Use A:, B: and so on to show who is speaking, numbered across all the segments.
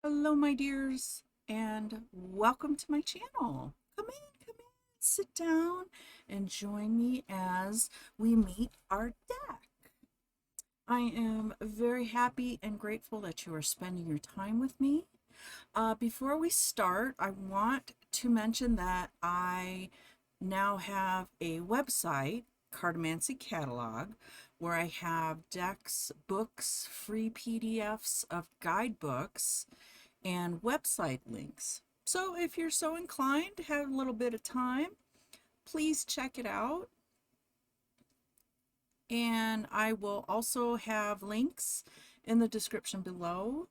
A: Hello, my dears, and welcome to my channel. Come in, sit down, and join me as we meet our deck. I am very happy and grateful that you are spending your time with me. Before we start, I want to mention that I now have a website, Cartomancy Catalog, where I have decks, books, free PDFs of guidebooks, and website links. So if you're so inclined to have a little bit of time, please check it out. And I will also have links in the description below.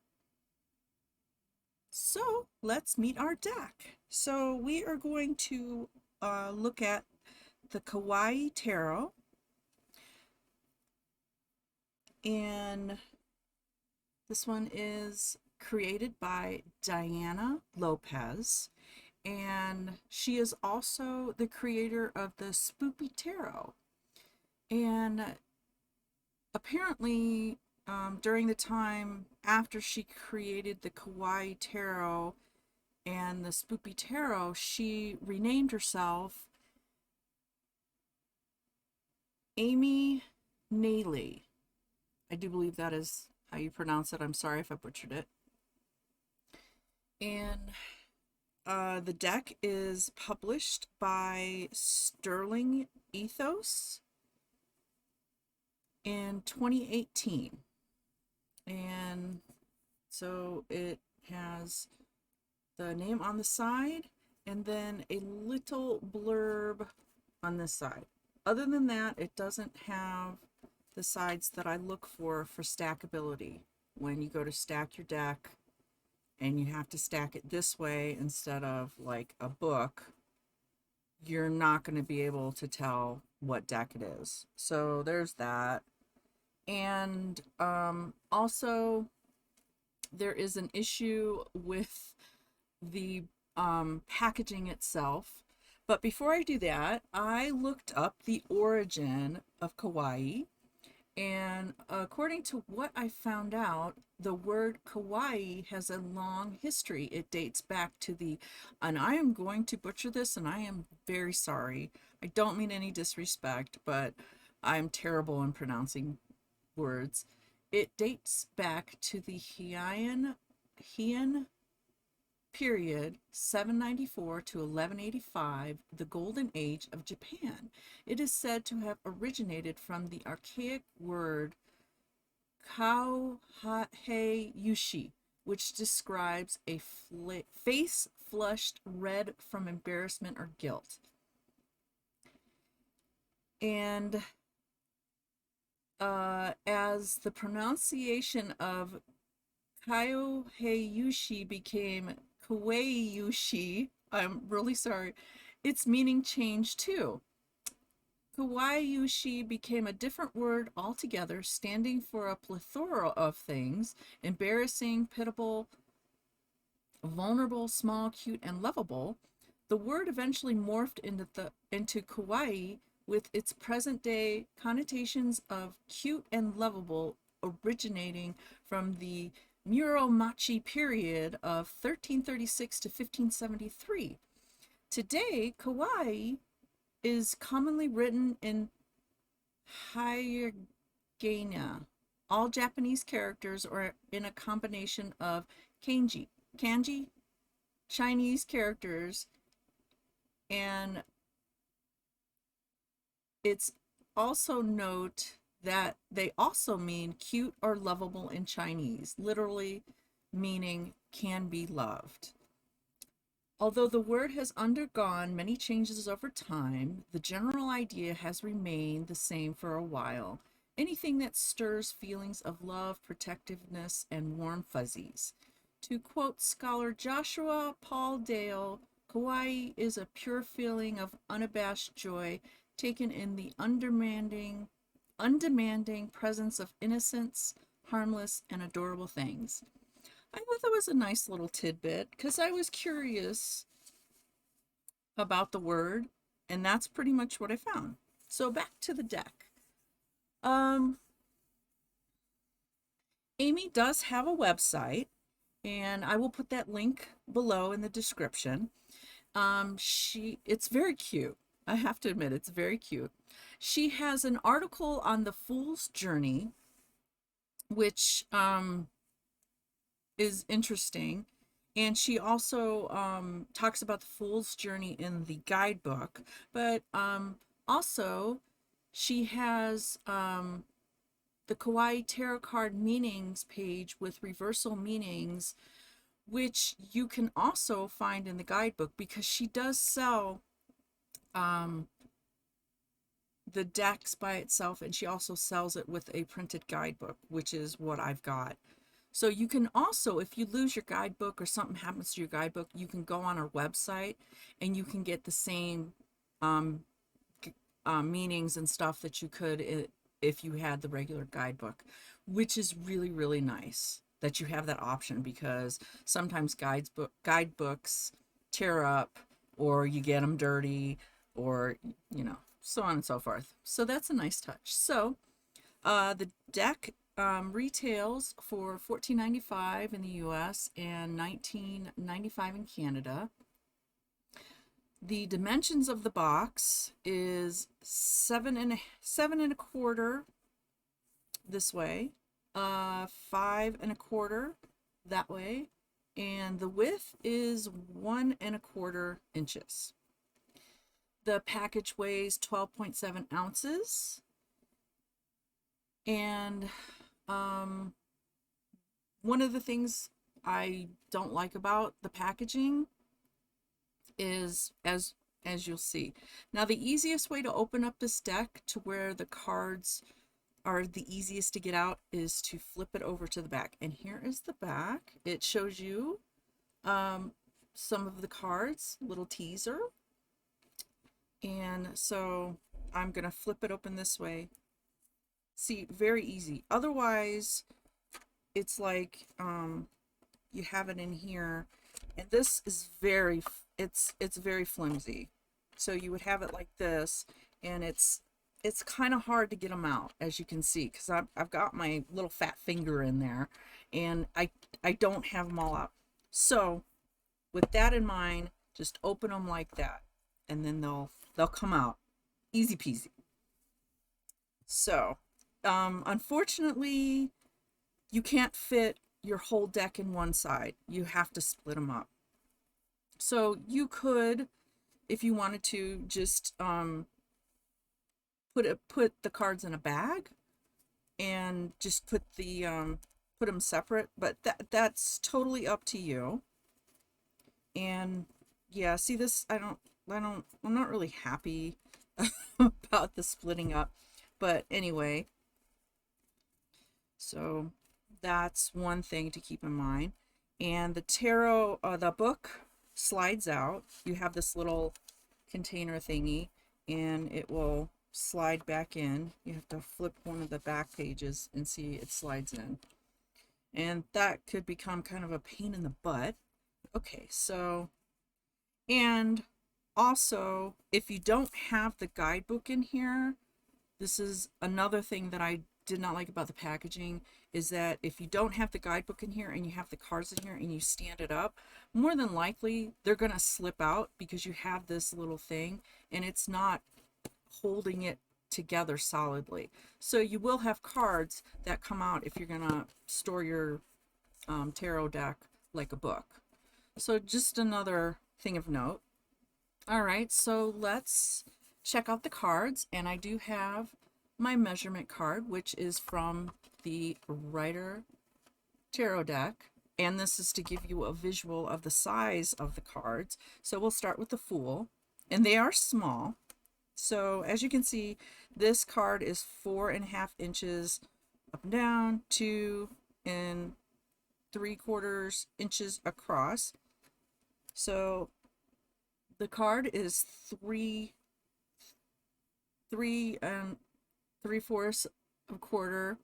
A: So let's meet our deck. So we are going to look at the Kawaii Tarot. And this one is created by Diana Lopez. And she is also the creator of the Spoopy Tarot. And apparently, during the time after she created the Kawaii Tarot and the Spoopy Tarot, she renamed herself Amy Naley. I do believe that is how you pronounce it. I'm sorry if I butchered it. And the deck is published by Sterling Ethos in 2018. And so it has the name on the side and then a little blurb on this side. Other than that, it doesn't have the sides that I look for stackability. When you go to stack your deck and you have to stack it this way instead of like a book, you're not going to be able to tell what deck it is. So there's that. And also, there is an issue with the packaging itself. But before I do that, I looked up the origin of Kawaii. And according to what I found out, the word kawaii has a long history. It dates back to and I am going to butcher this and I am very sorry. I don't mean any disrespect, but I'm terrible in pronouncing words. It dates back to the Heian period, 794 to 1185, the Golden Age of Japan. It is said to have originated from the archaic word Kawaii, which describes a face flushed red from embarrassment or guilt. And as the pronunciation of Kyohei became Kawaii, I'm really sorry, its meaning changed too. Kawaii became a different word altogether, standing for a plethora of things: embarrassing, pitiable, vulnerable, small, cute, and lovable. The word eventually morphed into kawaii, with its present day connotations of cute and lovable originating from the Muromachi period of 1336 to 1573. Today, kawaii is commonly written in hiragana, all Japanese characters, or in a combination of kanji, Chinese characters, and it's also note that they also mean cute or lovable in Chinese, literally meaning can be loved. Although the word has undergone many changes over time, the general idea has remained the same for a while. Anything that stirs feelings of love, protectiveness, and warm fuzzies. To quote scholar Joshua Paul Dale, kawaii is a pure feeling of unabashed joy taken in the undemanding presence of innocence, harmless, and adorable things. I thought that was a nice little tidbit because I was curious about the word, and that's pretty much what I found. So back to the deck. Um, Amy does have a website, and I will put that link below in the description. It's very cute. I have to admit, it's very cute. She has an article on the Fool's Journey, which is interesting. And she also talks about the Fool's Journey in the guidebook. But also, she has the Kawaii Tarot Card Meanings page with reversal meanings, which you can also find in the guidebook, because she does sell the decks by itself, and she also sells it with a printed guidebook, which is what I've got. So you can also, if you lose your guidebook or something happens to your guidebook, you can go on our website and you can get the same meanings and stuff that you could if you had the regular guidebook, which is really, really nice that you have that option, because sometimes guidebooks tear up, or you get them dirty, or so on and so forth. So that's a nice touch. So the deck retails for $14.95 in the US and $19.95 in Canada. The dimensions of the box is 7.25 this way, 5.25 that way, and the width is 1.25 inches. The package weighs 12.7 ounces, and one of the things I don't like about the packaging is, as you'll see. Now, the easiest way to open up this deck to where the cards are the easiest to get out is to flip it over to the back. And here is the back. It shows you some of the cards, little teaser. And so I'm going to flip it open this way. See, very easy. Otherwise, it's like you have it in here, and this is it's very flimsy. So you would have it like this, and it's kind of hard to get them out, as you can see, because I've got my little fat finger in there, and I don't have them all out. So with that in mind, just open them like that, and then they'll come out easy peasy. So unfortunately, you can't fit your whole deck in one side. You have to split them up. So you could, if you wanted to, just put the cards in a bag and just put them separate, but that's totally up to you. And yeah, see this, I'm not really happy about the splitting up, but anyway, so that's one thing to keep in mind. And the tarot, the book slides out. You have this little container thingy, and it will slide back in. You have to flip one of the back pages and see it slides in. And that could become kind of a pain in the butt. Okay, so, and also, if you don't have the guidebook in here, this is another thing that I did not like about the packaging, is that if you don't have the guidebook in here and you have the cards in here and you stand it up, more than likely they're going to slip out, because you have this little thing and it's not holding it together solidly. So you will have cards that come out if you're going to store your tarot deck like a book. So just another thing of note. All right, so let's check out the cards, and I do have my measurement card, which is from the Rider Tarot deck, and this is to give you a visual of the size of the cards. So we'll start with the Fool, and they are small. So as you can see, this card is 4.5 inches up and down, 2 3/4 inches across. So the card is 3 3/4 of quarter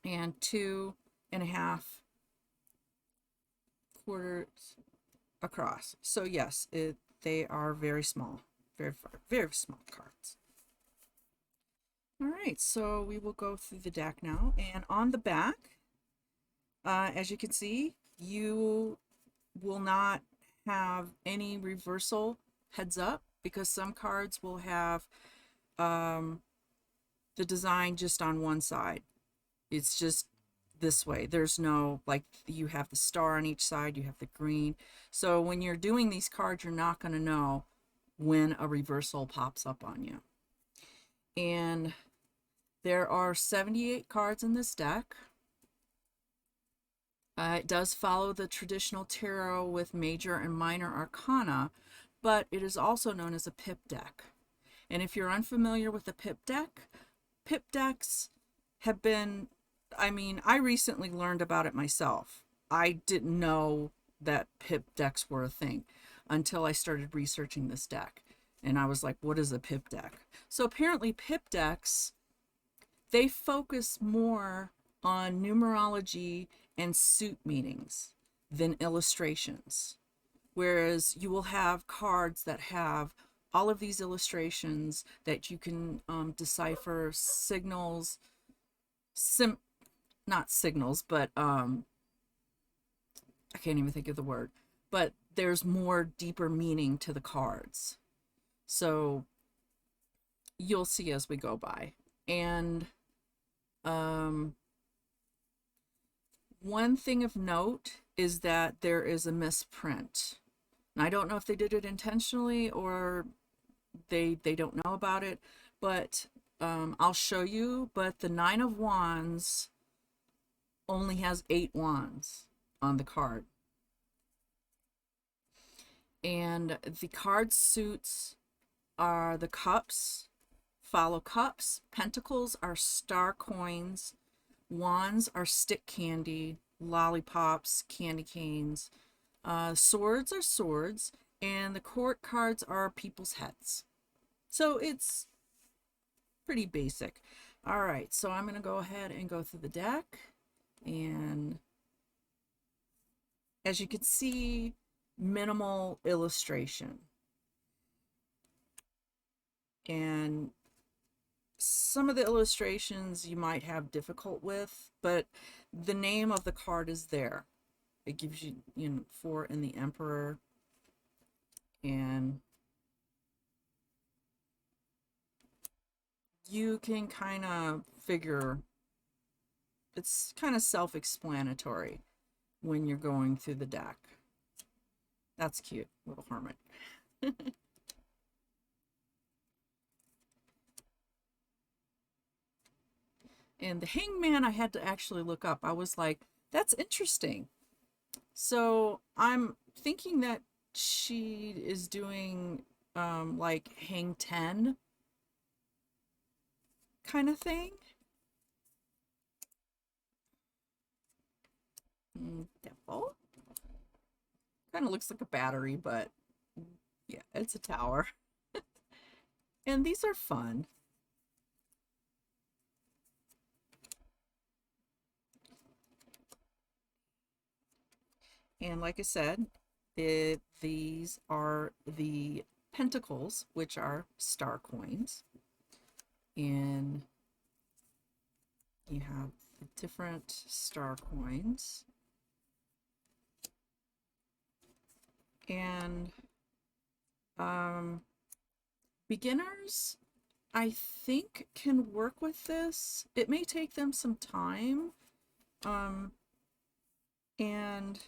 A: and 2.5 quarters across. So yes, they are very small, very small cards. All right, so we will go through the deck now, and on the back As you can see, you will not have any reversal heads up because some cards will have um, the design just on one side. It's just this way. There's no, like, you have the star on each side, you have the green. So when you're doing these cards, you're not going to know when a reversal pops up on you. And there are 78 cards in this deck. It does follow the traditional tarot with major and minor arcana, but it is also known as a pip deck. And if you're unfamiliar with a pip decks have been, I mean, I recently learned about it myself. I didn't know that pip decks were a thing until I started researching this deck. And I was like, what is a pip deck? So apparently pip decks, they focus more on numerology and suit meanings than illustrations. Whereas you will have cards that have all of these illustrations that you can decipher signals, not signals, but I can't even think of the word, but there's more deeper meaning to the cards. So you'll see as we go by. And one thing of note is that there is a misprint. And I don't know if they did it intentionally or they don't know about it, but I'll show you. But the Nine of Wands only has 8 wands on the card. And the card suits are the cups, follow cups, pentacles are star coins, wands are stick candy, lollipops, candy canes, swords are swords, and the court cards are people's heads. So it's pretty basic. All right, so I'm going to go ahead and go through the deck. And as you can see, minimal illustration. And some of the illustrations you might have difficult with, but the name of the card is there. It gives you, you know, 4 in the Emperor, and you can kind of figure, it's kind of self-explanatory when you're going through the deck. That's cute, little hermit. And the Hangman I had to actually look up. I was like, that's interesting. So I'm thinking that she is doing like Hang 10 kind of thing. Devil. Kind of looks like a battery, but yeah, it's a tower. And these are fun. And like I said, these are the pentacles, which are star coins. And you have the different star coins. And beginners, I think, can work with this. It may take them some time. And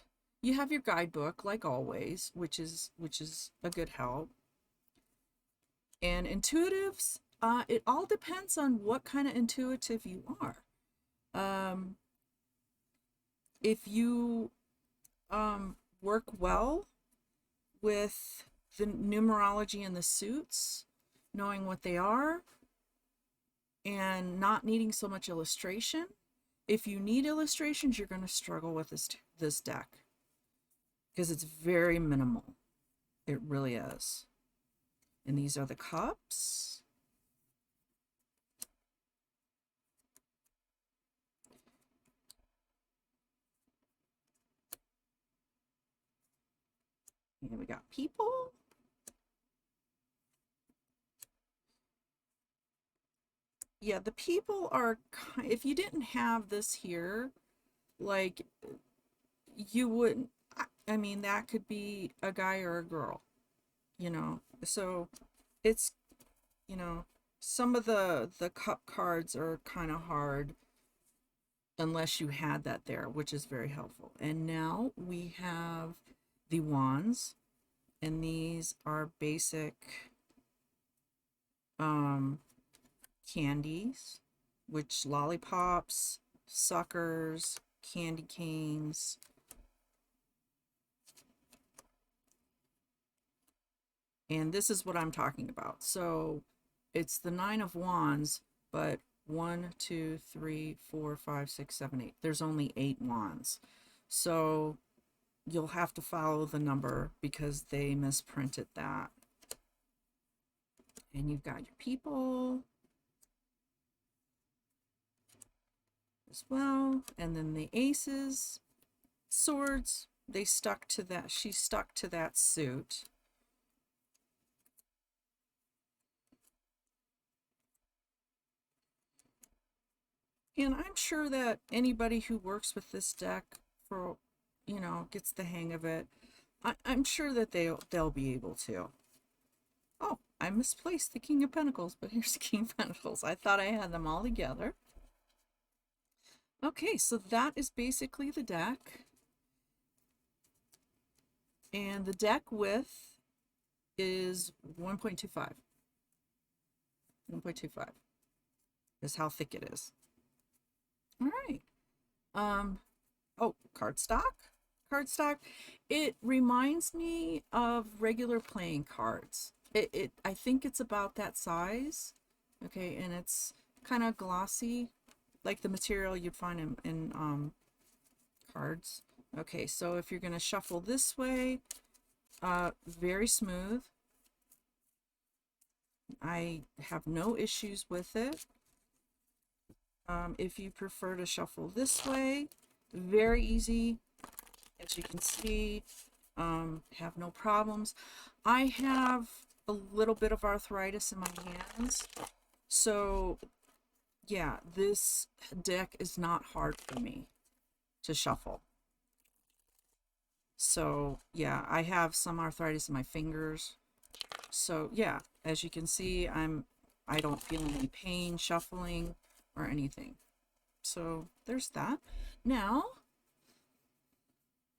A: you have your guidebook, like always, which is a good help. And intuitives, it all depends on what kind of intuitive you are. If you work well with the numerology and the suits, knowing what they are, and not needing so much illustration. If you need illustrations, you're going to struggle with this deck because it's very minimal. It really is. And these are the cups. And we got people. Yeah, the people are, if you didn't have this here, like you wouldn't, I mean, that could be a guy or a girl, you know. So it's, you know, some of the cup cards are kind of hard unless you had that there, which is very helpful. And now we have the wands, and these are basic um candies, which lollipops, suckers, candy canes. And this is what I'm talking about. So it's the 9 of wands, but 1, 2, 3, 4, 5, 6, 7, 8. There's only 8 wands. So you'll have to follow the number because they misprinted that. And you've got your people as well. And then the aces, swords, they stuck to that. She stuck to that suit. And I'm sure that anybody who works with this deck for, you know, gets the hang of it, I'm sure that they'll be able to. Oh, I misplaced the King of Pentacles, but here's the King of Pentacles. I thought I had them all together. Okay, so that is basically the deck. And the deck width is 1.25. 1.25 is how thick it is. All right. Oh, cardstock. Cardstock. It reminds me of regular playing cards. I think it's about that size. Okay, and it's kind of glossy, like the material you'd find in cards. Okay, so if you're going to shuffle this way, very smooth. I have no issues with it. If you prefer to shuffle this way, very easy. As you can see, have no problems. I have a little bit of arthritis in my hands, so yeah, this deck is not hard for me to shuffle. So yeah, I have some arthritis in my fingers. So yeah, as you can see, I don't feel any pain shuffling or anything. So there's that. Now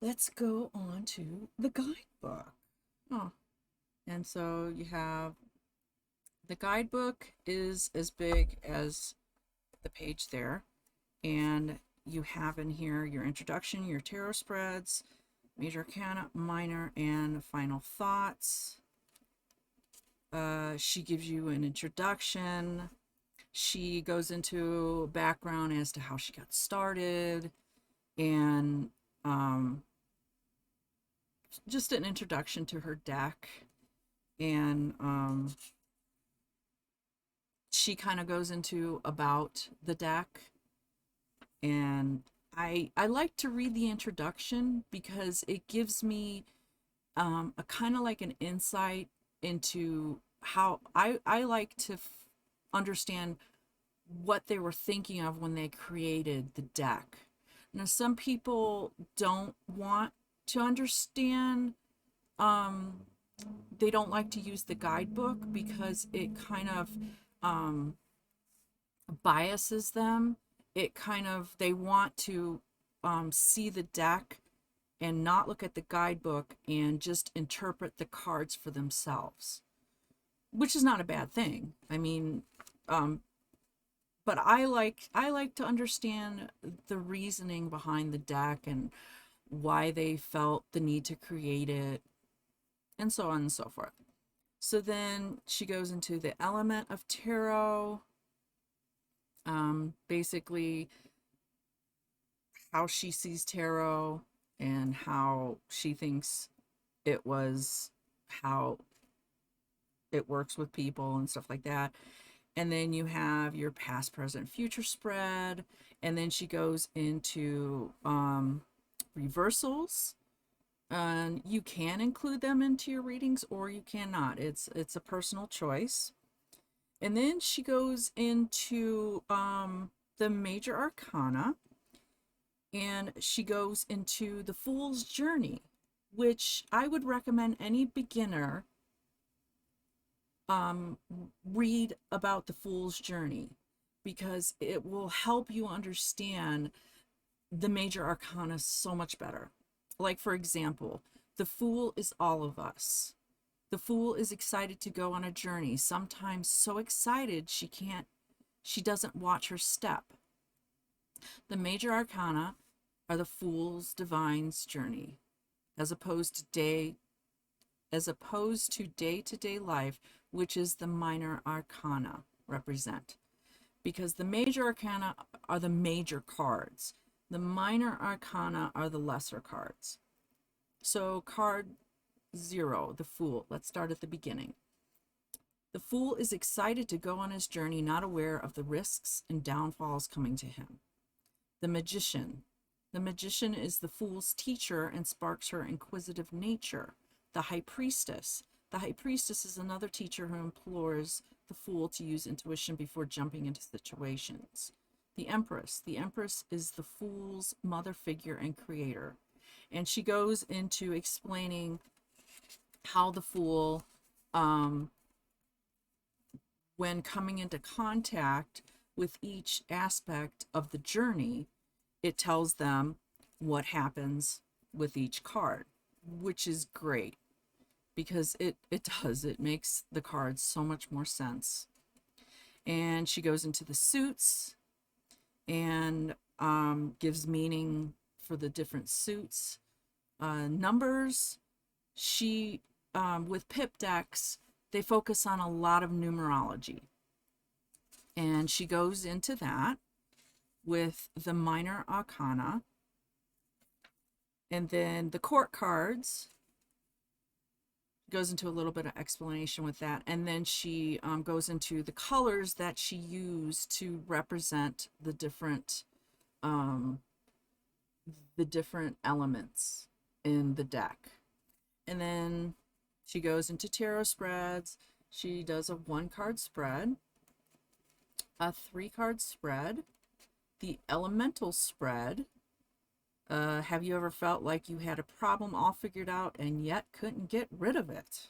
A: let's go on to the guidebook. Oh, and so you have the guidebook is as big as the page there, and you have in here your introduction, your tarot spreads, major arcana, minor, and final thoughts. She gives you an introduction. She goes into background as to how she got started, and just an introduction to her deck. And she kind of goes into about the deck. And I like to read the introduction because it gives me a kind of like an insight into how I like to understand what they were thinking of when they created the deck. Now, some people don't want to understand, they don't like to use the guidebook because it kind of biases them. It kind of, they want to see the deck and not look at the guidebook and just interpret the cards for themselves, which is not a bad thing. I mean, but I like to understand the reasoning behind the deck and why they felt the need to create it, and so on and so forth. So then she goes into the element of tarot, basically how she sees tarot and how she thinks it was, how it works with people and stuff like that. And then you have your past, present, future spread. And then she goes into reversals. And you can include them into your readings or you cannot. It's a personal choice. And then she goes into the major arcana. And she goes into the Fool's Journey, which I would recommend any beginner read about the Fool's Journey, because it will help you understand the major arcana so much better. Like, for example, the Fool is all of us. The Fool is excited to go on a journey, sometimes so excited she doesn't watch her step. The major arcana are the Fool's Divine's journey, as opposed to day-to-day life, which is the minor arcana represent. Because the major arcana are the major cards. The minor arcana are the lesser cards. So card 0, the Fool. Let's start at the beginning. The Fool is excited to go on his journey, not aware of the risks and downfalls coming to him. The Magician. The Magician is the Fool's teacher and sparks her inquisitive nature. The High Priestess. The High Priestess is another teacher who implores the Fool to use intuition before jumping into situations. The Empress. The Empress is the Fool's mother figure and creator. And she goes into explaining how the Fool, when coming into contact with each aspect of the journey, it tells them what happens with each card, which is great, because it makes the cards so much more sense. And she goes into the suits and gives meaning for the different suits. Numbers, she with pip decks, they focus on a lot of numerology, and she goes into that with the minor arcana. And then the court cards, goes into a little bit of explanation with that. And then she goes into the colors that she used to represent the different elements in the deck. And then she goes into tarot spreads. She does a 1-card spread, a 3-card spread, the elemental spread. Have you ever felt like you had a problem all figured out and yet couldn't get rid of it?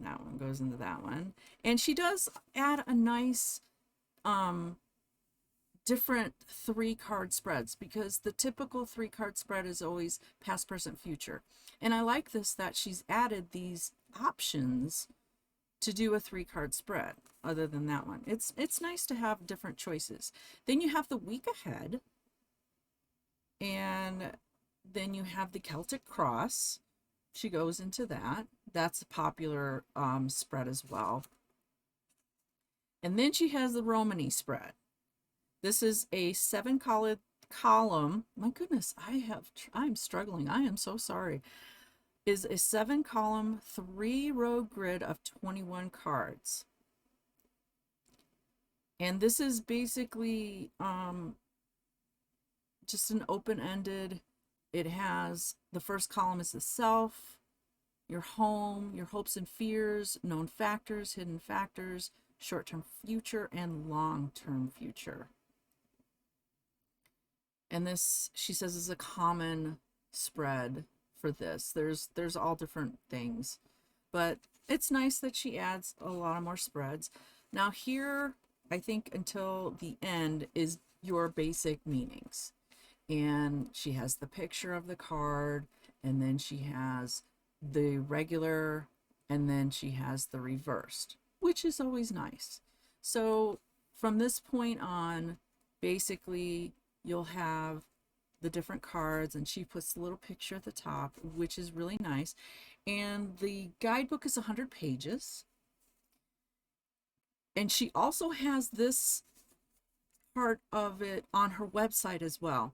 A: That one goes into that one. And she does add a nice different 3-card spreads, because the typical 3-card spread is always past, present, future. And I like this, that she's added these options to do a 3-card spread other than that one. It's nice to have different choices. Then you have the week ahead, and then you have the Celtic Cross. She goes into that. That's a popular spread as well. And then she has the Romany spread. This is a 7-column. My goodness, I'm struggling. I am so sorry. Is a 7-column, 3-row grid of 21 cards. And this is basically just an open-ended. It has, the first column is the self, your home, your hopes and fears, known factors, hidden factors, short-term future, and long-term future. And this, she says, is a common spread for this. There's all different things, but it's nice that she adds a lot more spreads. Now here, I think until the end is your basic meanings. And she has the picture of the card, and then she has the regular, and then she has the reversed, which is always nice. So from this point on, basically you'll have the different cards, and she puts a little picture at the top, which is really nice. And the guidebook is 100 pages. And she also has this part of it on her website as well.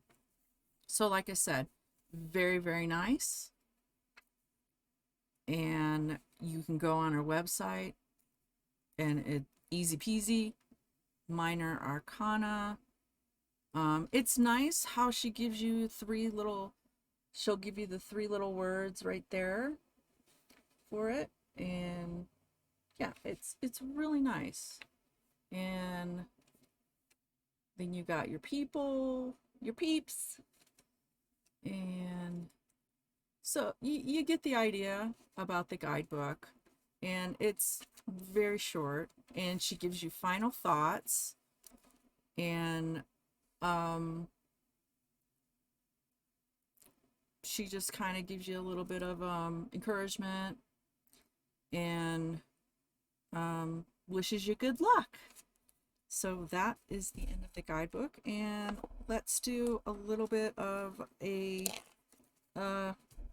A: So like I said, very, very nice. And you can go on her website, and it easy peasy, minor arcana. It's nice how she gives you she'll give you the 3 little words right there for it. And yeah, it's really nice. And then you got your people, your peeps, And so you get the idea about the guidebook, and it's very short, and she gives you final thoughts, and she just kind of gives you a little bit of encouragement, and wishes you good luck. So that is the end of the guidebook, and let's do a little bit of a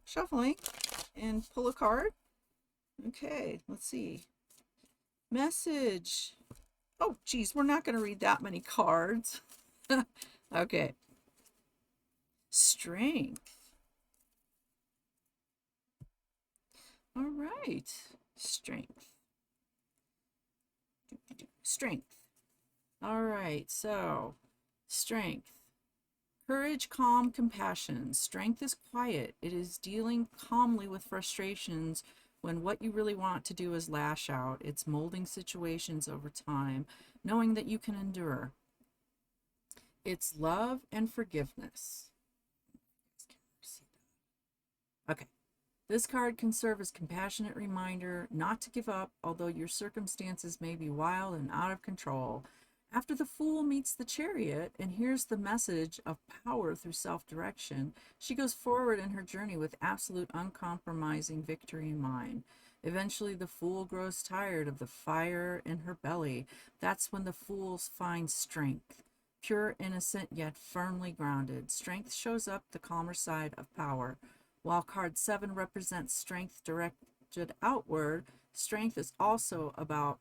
A: shuffling and pull a card. Okay, let's see. Message. Oh, geez, we're not going to read that many cards. Okay. Strength. All right. Strength. Strength. All right, so strength. Courage, calm, compassion. Strength is quiet. It is dealing calmly with frustrations when what you really want to do is lash out. It's molding situations over time, knowing that you can endure. It's love and forgiveness. Okay. This card can serve as a compassionate reminder not to give up, although your circumstances may be wild and out of control. After the Fool meets the Chariot and hears the message of power through self-direction, she goes forward in her journey with absolute uncompromising victory in mind. Eventually, the Fool grows tired of the fire in her belly. That's when the Fool finds strength. Pure, innocent, yet firmly grounded. Strength shows up the calmer side of power. While card 7 represents strength directed outward, strength is about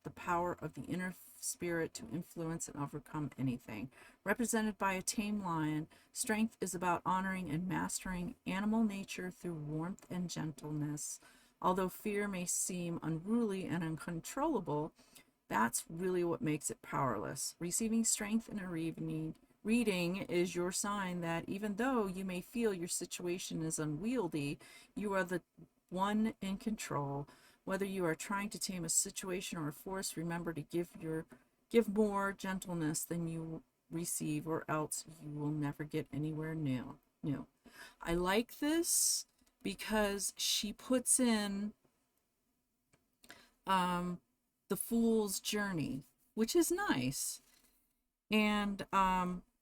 A: the power of the inner spirit to influence and overcome anything. Represented by a tame lion, strength is about honoring and mastering animal nature through warmth and gentleness. Although fear may seem unruly and uncontrollable, that's really what makes it powerless. Receiving strength in a reading is your sign that even though you may feel your situation is unwieldy, you are the one in control. Whether you are trying to tame a situation or a force, remember to give more gentleness than you receive, or else you will never get anywhere new. I like this because she puts in the Fool's journey, which is nice. And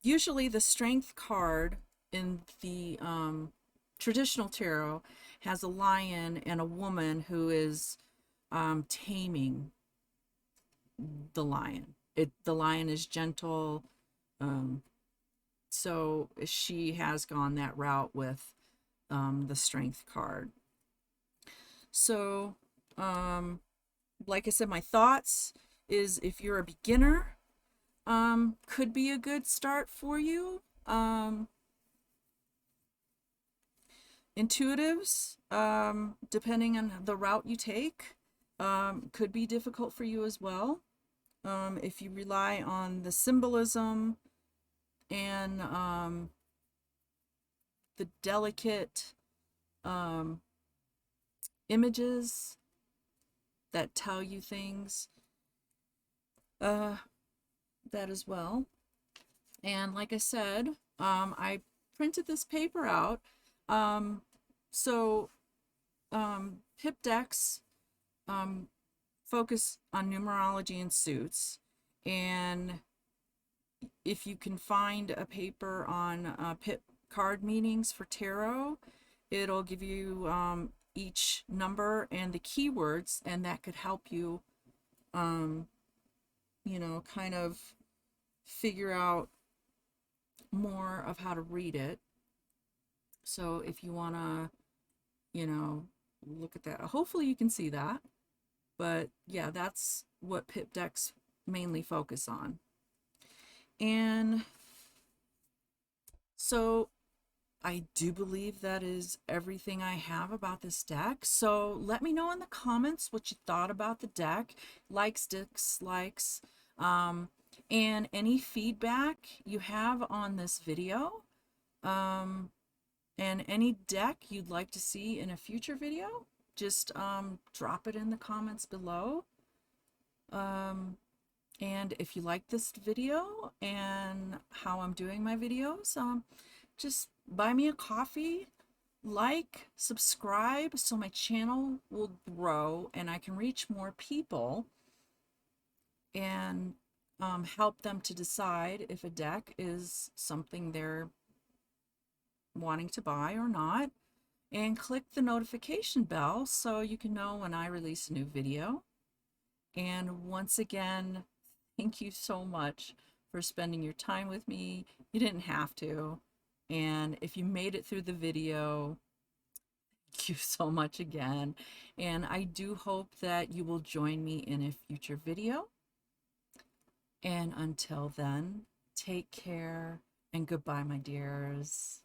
A: usually the strength card in the traditional tarot has a lion and a woman who is taming the lion. The lion is gentle, so she has gone that route with the strength card. So, like I said, my thoughts is if you're a beginner, could be a good start for you. Intuitives, depending on the route you take, could be difficult for you as well. If you rely on the symbolism and the delicate images that tell you things, that as well. And like I said, I printed this paper out. So pip decks focus on numerology and suits, and if you can find a paper on pip card meanings for tarot, it'll give you each number and the keywords, and that could help you kind of figure out more of how to read it. So if you want to, look at that, hopefully you can see that. But yeah, that's what pip decks mainly focus on. And so I do believe that is everything I have about this deck. So let me know in the comments what you thought about the deck, likes, dislikes, and any feedback you have on this video, and any deck you'd like to see in a future video. Just drop it in the comments below. And if you like this video and how I'm doing my videos, just buy me a coffee, like, subscribe so my channel will grow and I can reach more people and help them to decide if a deck is something they're wanting to buy or not. And click the notification bell so you can know when I release a new video. And once again, thank you so much for spending your time with me. You didn't have to. And if you made it through the video, thank you so much again. And I do hope that you will join me in a future video. And until then, take care and goodbye, my dears.